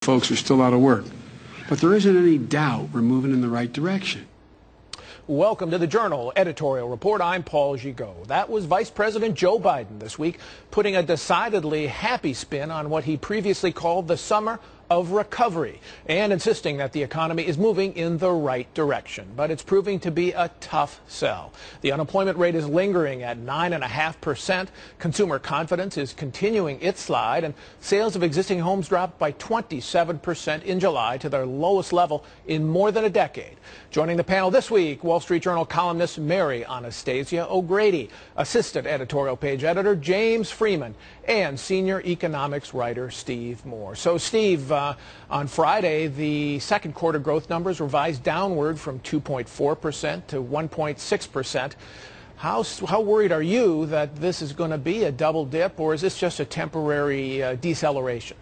folks are still out of work. But there isn't any doubt we're moving in the right direction. Welcome to the Journal Editorial Report. I'm Paul Gigot. That was Vice President Joe Biden this week putting a decidedly happy spin on what he previously called the summer of recovery and insisting that the economy is moving in the right direction. But it's proving to be a tough sell. The unemployment rate is lingering at 9.5%. Consumer confidence is continuing its slide, and sales of existing homes dropped by 27% in July to their lowest level in more than a decade. Joining the panel this week, Wall Street Journal columnist Mary Anastasia O'Grady, assistant editorial page editor James Freeman, and senior economics writer Steve Moore. So, Steve, on Friday, the second quarter growth numbers revised downward from 2.4% to 1.6%. How worried are you that this is going to be a double dip, or is this just a temporary deceleration?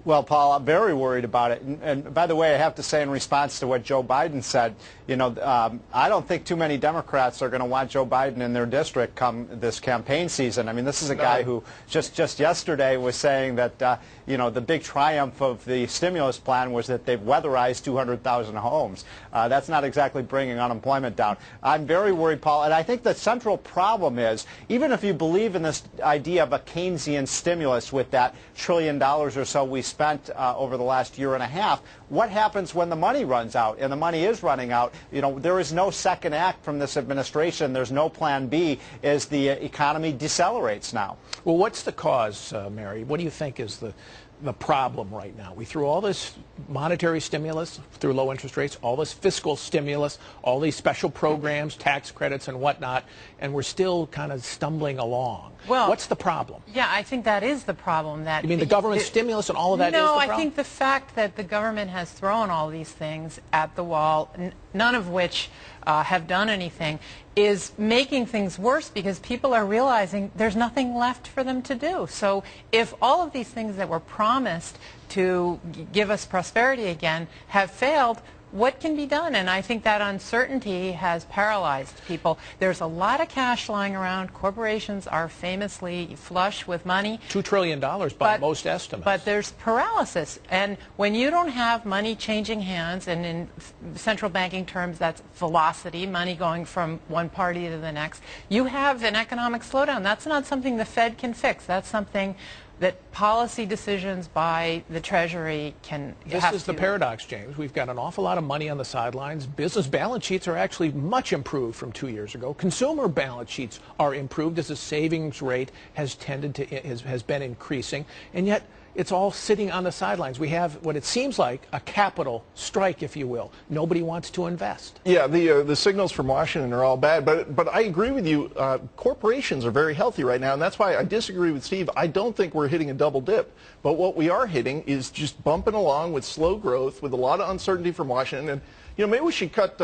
Well, Paul, I'm very worried about it. And by the way, I have to say in response to what Joe Biden said, I don't think too many Democrats are going to want Joe Biden in their district come this campaign season. I mean, this is a guy who just yesterday was saying that, the big triumph of the stimulus plan was that they've weatherized 200,000 homes. That's not exactly bringing unemployment down. I'm very worried, Paul, and I think the central problem is, even if you believe in this idea of a Keynesian stimulus with that $1 trillion or so we spent over the last year and a half, what happens when the money runs out? And the money is running out. There is no second act from this administration. There's no plan B as the economy decelerates now. Well, what's the cause, Mary? What do you think is the problem right now? We threw all this monetary stimulus through low interest rates, all this fiscal stimulus, all these special programs, tax credits and whatnot, and we're still kind of stumbling along. Well, what's the problem? Yeah, I think that is the problem. You mean the government stimulus and all of that is the problem? No, I think the fact that the government has thrown all these things at the wall, none of which have done anything, is making things worse because people are realizing there's nothing left for them to do. So if all of these things that were promised to give us prosperity again have failed, what can be done? And I think that uncertainty has paralyzed people. There's a lot of cash lying around. Corporations are famously flush with money. $2 trillion by most estimates. But there's paralysis. And when you don't have money changing hands, and in central banking terms that's velocity, money going from one party to the next, you have an economic slowdown. That's not something the Fed can fix. That's something that policy decisions by the Treasury can This is the paradox, James. We've got an awful lot of money on the sidelines. Business balance sheets are actually much improved from 2 years ago. Consumer balance sheets are improved as the savings rate has been increasing, and yet it's all sitting on the sidelines. We have what it seems like a capital strike, if you will. Nobody wants to invest. Yeah, the signals from Washington are all bad, but I agree with you. Corporations are very healthy right now, and that's why I disagree with Steve. I don't think we're hitting a double dip, but what we are hitting is just bumping along with slow growth, with a lot of uncertainty from Washington. And maybe we should cut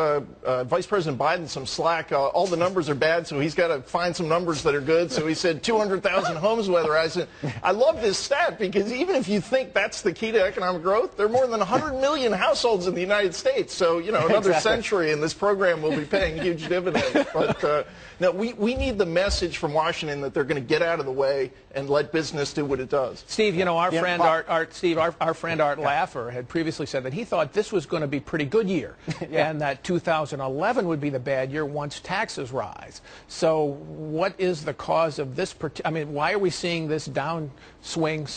Vice President Biden some slack. All the numbers are bad, so he's got to find some numbers that are good. So he said 200,000 homes weatherized. I love this stat because even if you think that's the key to economic growth, there are more than 100 million households in the United States. So, another century and this program will be paying huge dividends. But no, we need the message from Washington that they're going to get out of the way and let business do what it does. Steve, our friend Art Laffer had previously said that he thought this was going to be a pretty good year. And that 2011 would be the bad year once taxes rise. So what is the cause of this? Why are we seeing this downswing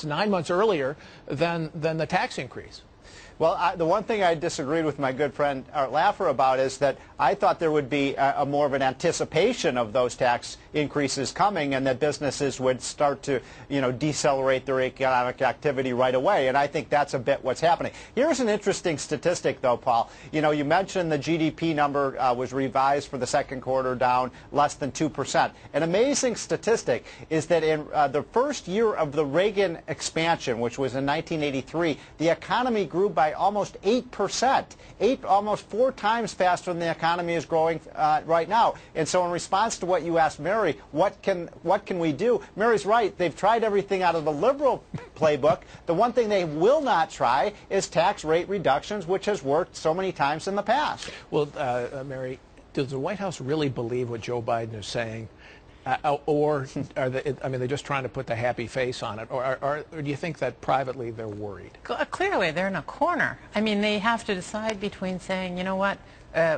9 months earlier than the tax increase? Well, the one thing I disagreed with my good friend Art Laffer about is that I thought there would be a more of an anticipation of those tax increases coming, and that businesses would start to, decelerate their economic activity right away. And I think that's a bit what's happening. Here's an interesting statistic, though, Paul. You mentioned the GDP number was revised for the second quarter down less than 2%. An amazing statistic is that in the first year of the Reagan expansion, which was in 1983, the economy grew by almost 8%, almost 4 times faster than the economy is growing right now. And so in response to what you asked Mary, what can we do? Mary's right. They've tried everything out of the liberal playbook. The one thing they will not try is tax rate reductions, which has worked so many times in the past. Well, Mary, does the White House really believe what Joe Biden is saying? Or are they, I mean, they're just trying to put the happy face on it? Or do you think that privately they're worried? Clearly, they're in a corner. I mean, they have to decide between saying, you know what,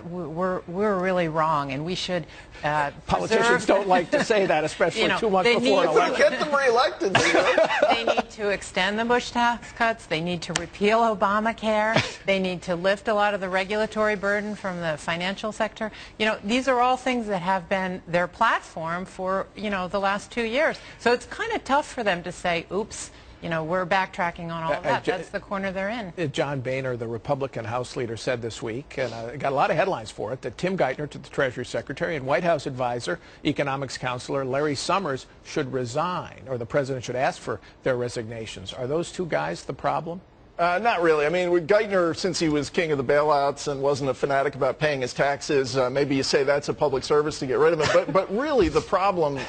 we're really wrong, and we should Politicians don't like to say that, especially 2 months before an election. Get them reelected. They need to extend the Bush tax cuts. They need to repeal Obamacare. They need to lift a lot of the regulatory burden from the financial sector. These are all things that have been their platform for, the last 2 years. So it's kind of tough for them to say, oops, we're backtracking on all of that. That's the corner they're in. John Boehner, the Republican House leader, said this week, and got a lot of headlines for it, that Tim Geithner, the Treasury Secretary, and White House advisor, economics counselor Larry Summers should resign, or the president should ask for their resignations. Are those two guys the problem? Not really. I mean, with Geithner, since he was king of the bailouts and wasn't a fanatic about paying his taxes, maybe you say that's a public service to get rid of him. But really, the problem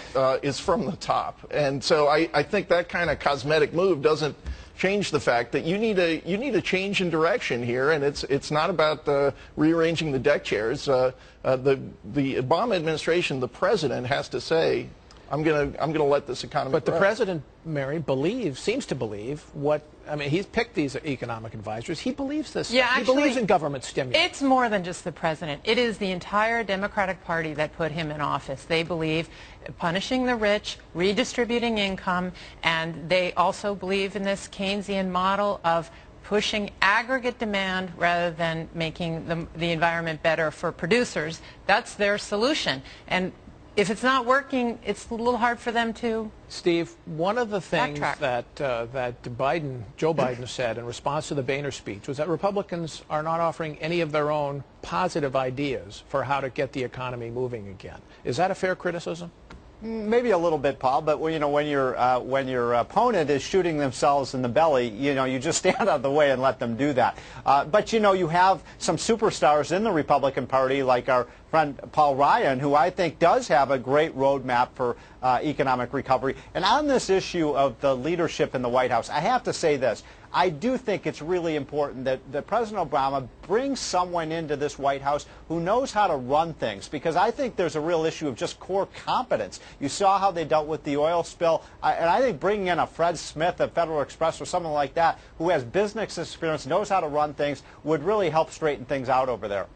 is from the top. And so I think that kind of cosmetic move doesn't change the fact that you need a change in direction here, and it's not about rearranging the deck chairs. The Obama administration, the president, has to say, I'm gonna let this economy But grow. the president, Mary, seems to believe he's picked these economic advisors. He believes this. Yeah, he believes in government stimulus. It's more than just the president. It is the entire Democratic Party that put him in office. They believe punishing the rich, redistributing income, and they also believe in this Keynesian model of pushing aggregate demand rather than making the environment better for producers. That's their solution. And if it's not working, it's a little hard for them to. Steve, one of the things backtrack. that Joe Biden said in response to the Boehner speech was that Republicans are not offering any of their own positive ideas for how to get the economy moving again. Is that a fair criticism? Maybe a little bit, Paul, but when your opponent is shooting themselves in the belly, you just stand out of the way and let them do that. But you have some superstars in the Republican Party, like our friend Paul Ryan, who I think does have a great roadmap for economic recovery. And on this issue of the leadership in the White House, I have to say this. I do think it's really important that President Obama brings someone into this White House who knows how to run things, because I think there's a real issue of just core competence. You saw how they dealt with the oil spill, and I think bringing in a Fred Smith at Federal Express or someone like that who has business experience, knows how to run things, would really help straighten things out over there.